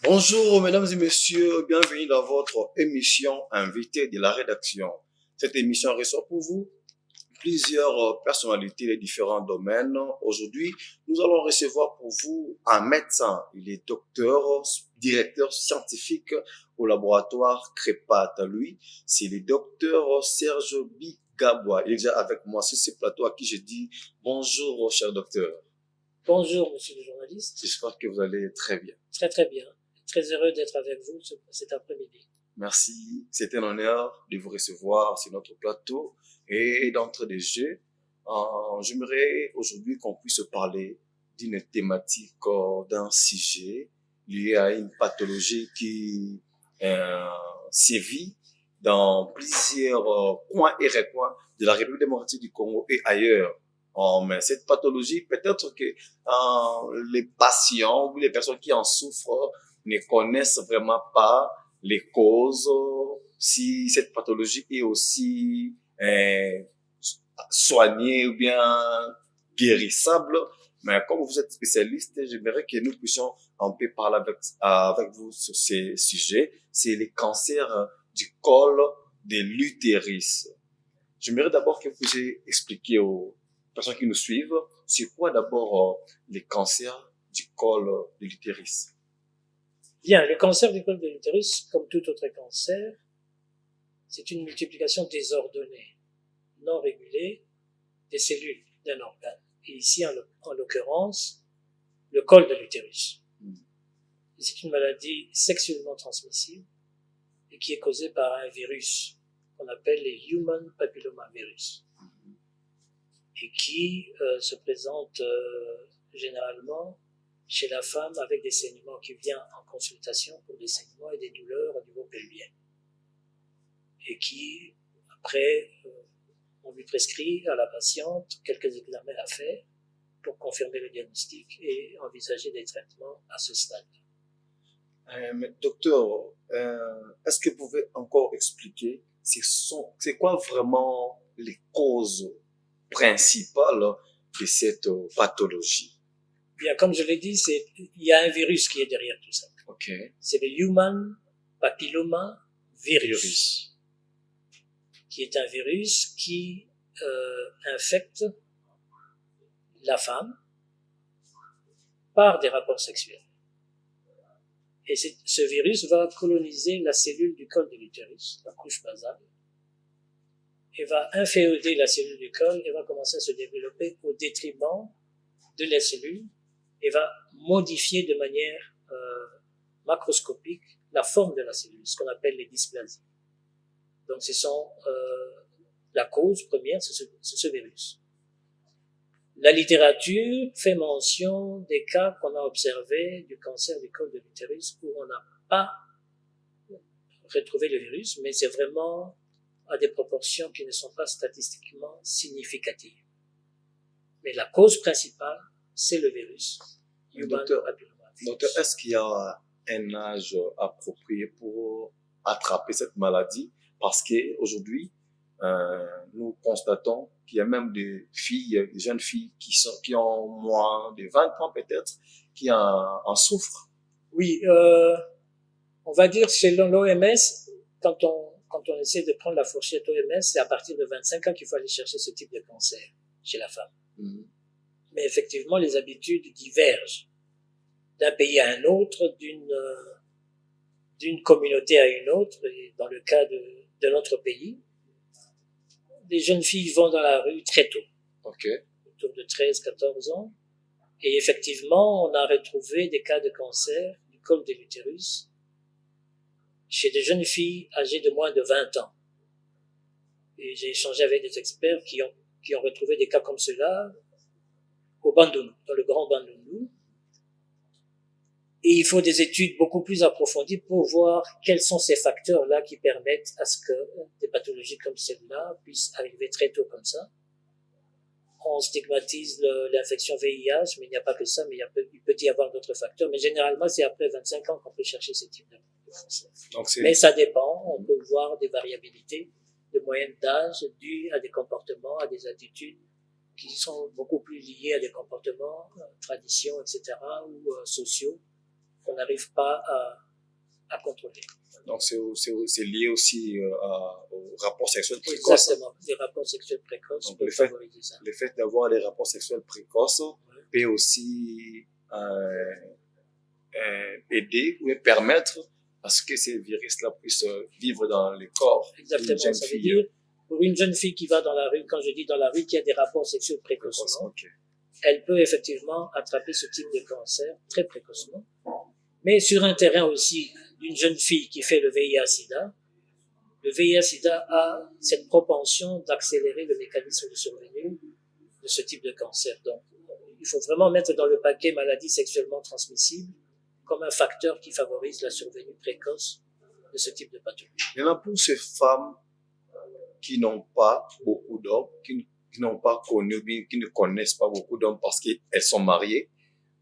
Bonjour, mesdames et messieurs, bienvenue dans votre émission Invité de la rédaction. Cette émission reçoit pour vous plusieurs personnalités des différents domaines. Aujourd'hui, nous allons recevoir pour vous un médecin. Il est docteur, directeur scientifique au laboratoire CREPAT. Lui, c'est le docteur Serge Bigabois. Il est déjà avec moi sur ce plateau à qui je dis bonjour, cher docteur. Bonjour, monsieur le journaliste. J'espère que vous allez très bien. Très, très bien. Très heureux d'être avec vous cet après-midi. Merci. C'est un honneur de vous recevoir sur notre plateau. Et d'entrée de jeu, j'aimerais aujourd'hui qu'on puisse parler d'une thématique, d'un sujet lié à une pathologie qui sévit dans plusieurs coins et recoins de la République démocratique du Congo et ailleurs. Mais cette pathologie, peut-être que les patients ou les personnes qui en souffrent ne connaissent vraiment pas les causes, si cette pathologie est aussi soignée ou bien guérissable. Mais comme vous êtes spécialiste, j'aimerais que nous puissions un peu parler avec vous sur ces sujets. C'est les cancers du col de l'utérus. J'aimerais d'abord que vous puissiez expliquer aux personnes qui nous suivent, c'est quoi d'abord les cancers du col de l'utérus. Bien, le cancer du col de l'utérus, comme tout autre cancer, c'est une multiplication désordonnée, non régulée, des cellules d'un organe. Et ici, en l'occurrence, le col de l'utérus. C'est une maladie sexuellement transmissible et qui est causée par un virus qu'on appelle les Human Papillomavirus et qui se présente généralement chez la femme avec des saignements, qui vient en consultation pour des saignements et des douleurs au niveau pelvien. Et qui, après, on lui prescrit à la patiente quelques examens à faire pour confirmer le diagnostic et envisager des traitements à ce stade. Mais docteur, est-ce que vous pouvez encore expliquer c'est quoi vraiment les causes principales de cette pathologie? Bien, comme je l'ai dit, il y a un virus qui est derrière tout ça. Okay. C'est le Human Papilloma Virus, qui est un virus qui infecte la femme par des rapports sexuels. Et ce virus va coloniser la cellule du col de l'utérus, la couche basale, et va inféoder la cellule du col et va commencer à se développer au détriment de la cellule et va modifier de manière macroscopique la forme de la cellule, ce qu'on appelle les dysplasies. Donc, la cause première, c'est ce virus. La littérature fait mention des cas qu'on a observés du cancer du col de l'utérus où on n'a pas retrouvé le virus, mais c'est vraiment à des proportions qui ne sont pas statistiquement significatives. Mais la cause principale, c'est le virus. Docteur, est-ce qu'il y a un âge approprié pour attraper cette maladie? Parce qu'aujourd'hui, nous constatons qu'il y a même des filles, des jeunes filles qui ont moins de 20 ans peut-être, qui en souffrent. Oui, on va dire selon l'OMS, quand on essaie de prendre la fourchette OMS, c'est à partir de 25 ans qu'il faut aller chercher ce type de cancer chez la femme. Mais effectivement, les habitudes divergent d'un pays à un autre, d'une communauté à une autre. Et dans le cas de notre pays, les jeunes filles vont dans la rue très tôt, autour de 13-14 ans. Et effectivement, on a retrouvé des cas de cancer du col de l'utérus chez des jeunes filles âgées de moins de 20 ans. Et j'ai échangé avec des experts qui ont retrouvé des cas comme cela au Bandundu, dans le Grand Bandundu. Et il faut des études beaucoup plus approfondies pour voir quels sont ces facteurs-là qui permettent à ce que des pathologies comme celle-là puissent arriver très tôt comme ça. On stigmatise l'infection VIH, mais il n'y a pas que ça, mais il peut y avoir d'autres facteurs. Mais généralement, c'est après 25 ans qu'on peut chercher ce type de cancer. Mais ça dépend, on peut voir des variabilités de moyenne d'âge dues à des comportements, à des attitudes qui sont beaucoup plus liées à des comportements, traditions, etc., ou sociaux, qu'on n'arrive pas à contrôler. Donc, c'est lié aussi au rapport sexuel précoce. Exactement, les rapports sexuels précoces. Donc, le fait d'avoir des rapports sexuels précoces peut aussi aider ou permettre à ce que ces virus-là puissent vivre dans le corps d'une jeune fille. Veut dire, pour une jeune fille qui va dans la rue, quand je dis dans la rue, qui a des rapports sexuels précocement, elle peut effectivement attraper ce type de cancer très précocement. Mais sur un terrain aussi d'une jeune fille qui fait le VIH-Sida, le VIH-Sida a cette propension d'accélérer le mécanisme de survenue de ce type de cancer. Donc, il faut vraiment mettre dans le paquet maladies sexuellement transmissibles comme un facteur qui favorise la survenue précoce de ce type de pathologie. Il y en a pour ces femmes qui n'ont pas beaucoup d'hommes, qui n'ont pas connu, qui ne connaissent pas beaucoup d'hommes parce qu'elles sont mariées.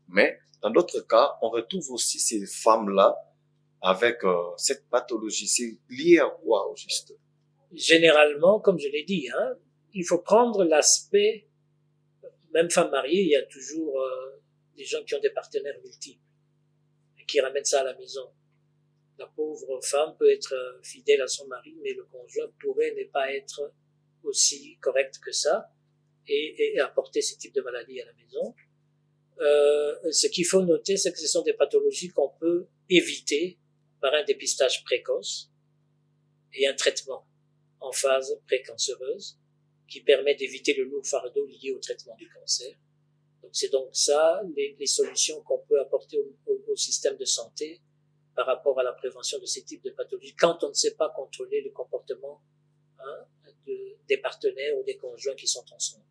Mais dans d'autres cas, on retrouve aussi ces femmes-là avec cette pathologie. C'est lié à quoi au juste? Généralement, comme je l'ai dit, il faut prendre l'aspect, même femme mariée, il y a toujours des gens qui ont des partenaires multiples et qui ramènent ça à la maison. La pauvre femme peut être fidèle à son mari, mais le conjoint pourrait ne pas être aussi correct que ça et apporter ce type de maladie à la maison. Ce qu'il faut noter, c'est que ce sont des pathologies qu'on peut éviter par un dépistage précoce et un traitement en phase précancéreuse qui permet d'éviter le lourd fardeau lié au traitement du cancer. Donc c'est donc ça les solutions qu'on peut apporter au système de santé par rapport à la prévention de ces types de pathologies quand on ne sait pas contrôler le comportement des partenaires ou des conjoints qui sont ensemble.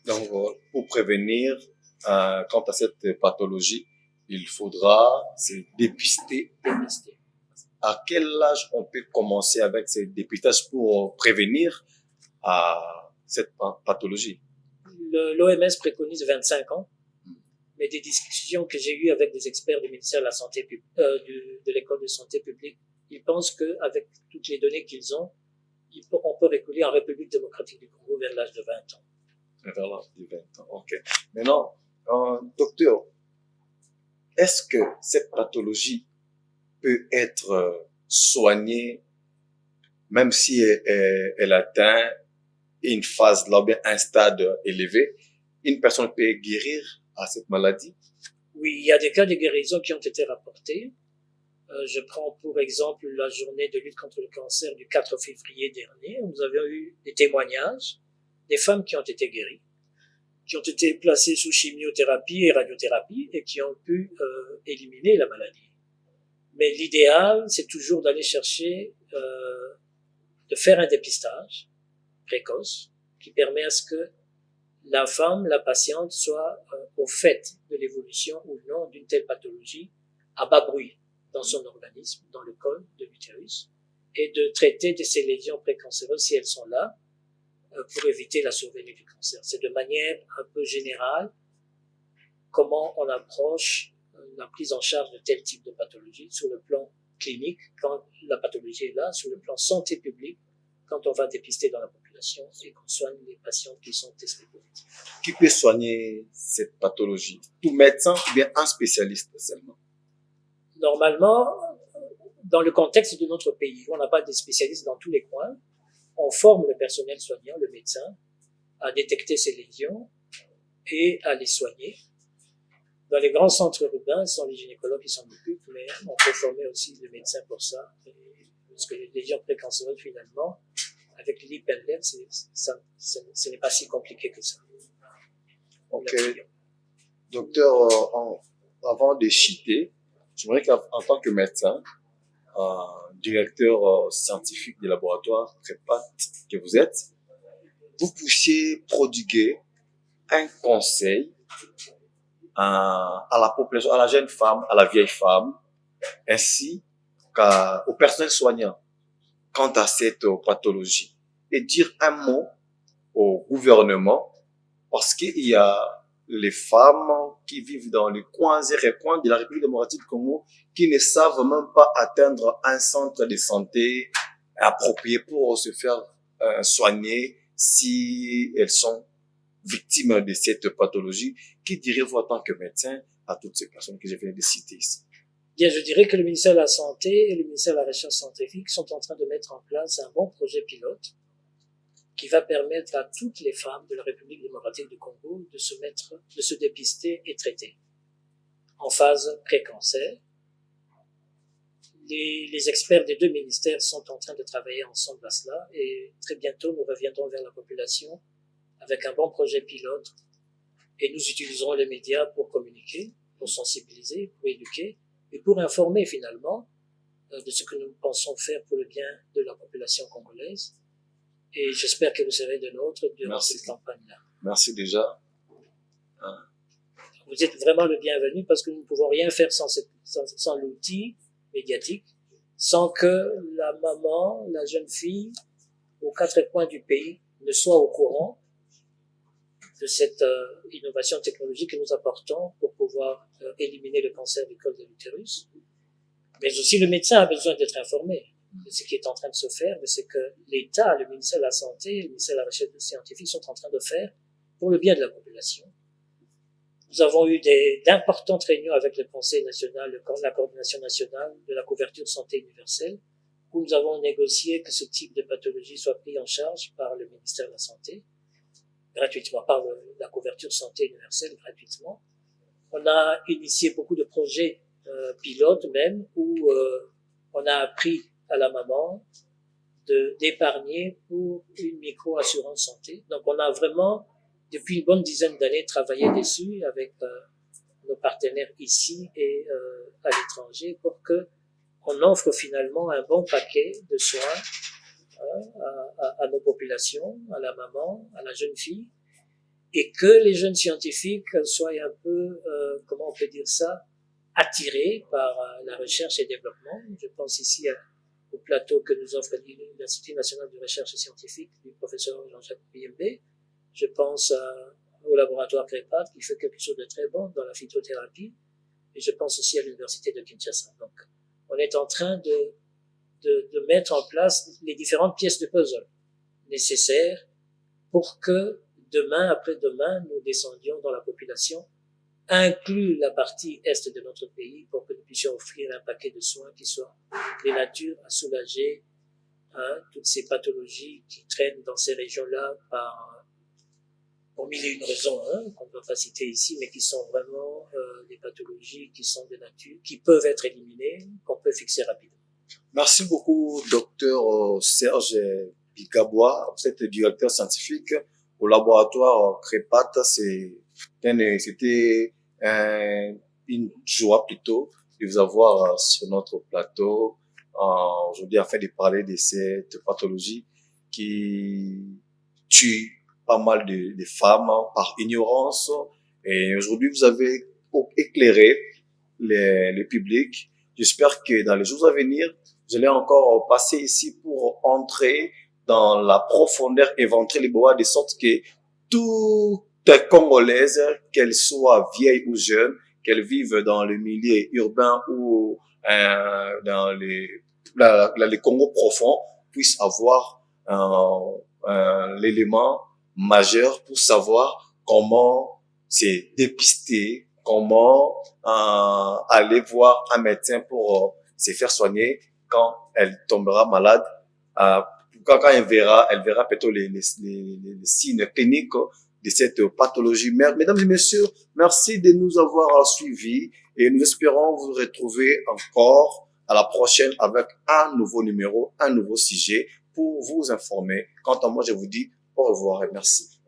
Donc pour prévenir quant à cette pathologie, il faudra se dépister. À quel âge on peut commencer avec ces dépistages pour prévenir cette pathologie? L'OMS préconise 25 ans, mais des discussions que j'ai eues avec des experts du ministère de la Santé de l'école de santé publique, ils pensent qu'avec toutes les données qu'ils ont, on peut reculer en République démocratique du Congo vers l'âge de 20 ans. Vers l'âge de 20 ans, ok. Maintenant, docteur, est-ce que cette pathologie peut être soignée même si elle atteint une phase là, bien un stade élevé? Une personne peut guérir à cette maladie? Oui, il y a des cas de guérison qui ont été rapportés. Je prends pour exemple la journée de lutte contre le cancer du 4 février dernier. Nous avions eu des témoignages des femmes qui ont été guéries, qui ont été placées sous chimiothérapie et radiothérapie et qui ont pu éliminer la maladie. Mais l'idéal, c'est toujours d'aller chercher, de faire un dépistage précoce qui permet à ce que la femme, la patiente, soit au fait de l'évolution ou non d'une telle pathologie à bas bruit dans son organisme, dans le col de l'utérus, et de traiter de ces lésions précancéreuses si elles sont là, pour éviter la survenue du cancer. C'est de manière un peu générale comment on approche la prise en charge de tel type de pathologie sur le plan clinique, quand la pathologie est là, sur le plan santé publique, quand on va dépister dans la population et qu'on soigne les patients qui sont testés positifs. Qui peut soigner cette pathologie? Tout médecin ou bien un spécialiste seulement? Normalement, dans le contexte de notre pays, on n'a pas de spécialistes dans tous les coins. On forme le personnel soignant, le médecin, à détecter ces lésions et à les soigner. Dans les grands centres urbains, ce sont les gynécologues qui s'en occupent, mais on peut former aussi le médecin pour ça. Parce que les lésions précancéreuses, finalement, avec l'IPLF, ce n'est pas si compliqué que ça. Ok. Docteur, avant de chuter, j'aimerais qu'en tant que médecin, directeur scientifique du laboratoire Prépat que vous êtes, vous puissiez prodiguer un conseil à la population, à la jeune femme, à la vieille femme, ainsi qu'au personnel soignant quant à cette pathologie, et dire un mot au gouvernement, parce qu'il y a les femmes qui vivent dans les coins et recoins de la République démocratique du Congo qui ne savent même pas atteindre un centre de santé approprié pour se faire soigner si elles sont victimes de cette pathologie. Qui direz-vous en tant que médecin à toutes ces personnes que je viens de citer ici? Bien, je dirais que le ministère de la Santé et le ministère de la Recherche scientifique sont en train de mettre en place un bon projet pilote qui va permettre à toutes les femmes de la République démocratique du Congo de se dépister et traiter en phase pré-cancer. Les experts des deux ministères sont en train de travailler ensemble à cela et très bientôt nous reviendrons vers la population avec un bon projet pilote et nous utiliserons les médias pour communiquer, pour sensibiliser, pour éduquer et pour informer finalement de ce que nous pensons faire pour le bien de la population congolaise. Et j'espère que vous serez de nôtres durant cette campagne-là. Merci déjà. Vous êtes vraiment le bienvenu parce que nous ne pouvons rien faire sans l'outil médiatique, sans que la maman, la jeune fille, aux quatre coins du pays ne soit au courant de cette innovation technologique que nous apportons pour pouvoir éliminer le cancer du col de l'utérus. Mais aussi le médecin a besoin d'être informé de ce qui est en train de se faire, de ce que l'État, le ministère de la Santé, le ministère de la Recherche scientifique sont en train de faire pour le bien de la population. Nous avons eu d'importantes réunions avec le Conseil national, la coordination nationale de la couverture santé universelle, où nous avons négocié que ce type de pathologie soit pris en charge par le ministère de la Santé, gratuitement, par la couverture santé universelle gratuitement. On a initié beaucoup de projets pilotes même, où on a appris à la maman d'épargner pour une micro-assurance santé. Donc on a vraiment, depuis une bonne dizaine d'années, travaillé dessus avec nos partenaires ici et à l'étranger pour que on offre finalement un bon paquet de soins à nos populations, à la maman, à la jeune fille, et que les jeunes scientifiques soient un peu, comment on peut dire ça, attirés par la recherche et développement. Je pense ici au plateau que nous offre l'Institut national de recherche scientifique du professeur Jean-Jacques Biyembe. Je pense au laboratoire CREPAT qui fait quelque chose de très bon dans la phytothérapie. Et je pense aussi à l'université de Kinshasa. Donc, on est en train de mettre en place les différentes pièces de puzzle nécessaires pour que demain, après-demain, nous descendions dans la population, inclus la partie est de notre pays, pour que nous puissions offrir un paquet de soins qui soit de nature à soulager toutes ces pathologies qui traînent dans ces régions-là pour mille et une raisons qu'on ne peut pas citer ici, mais qui sont vraiment des pathologies qui sont de nature, qui peuvent être éliminées, qu'on peut fixer rapidement. Merci beaucoup, docteur Serge Bikabois. Vous êtes directeur scientifique au laboratoire CREPAT. C'était une joie plutôt de vous avoir sur notre plateau aujourd'hui afin de parler de cette pathologie qui tue pas mal de femmes par ignorance. Et aujourd'hui, vous avez éclairé le public. J'espère que dans les jours à venir, vous allez encore passer ici pour entrer dans la profondeur, éventrer les bois de sorte que toute Congolaise, qu'elle soit vieille ou jeune, qu'elle vive dans le milieu urbain ou dans les Congo profonds, puisse avoir l'élément majeur pour savoir comment se dépister, comment aller voir un médecin pour se faire soigner quand elle tombera malade. Quand elle verra plutôt les signes cliniques de cette pathologie. Mesdames et messieurs, merci de nous avoir suivis et nous espérons vous retrouver encore à la prochaine avec un nouveau numéro, un nouveau sujet pour vous informer. Quant à moi, je vous dis au revoir et merci.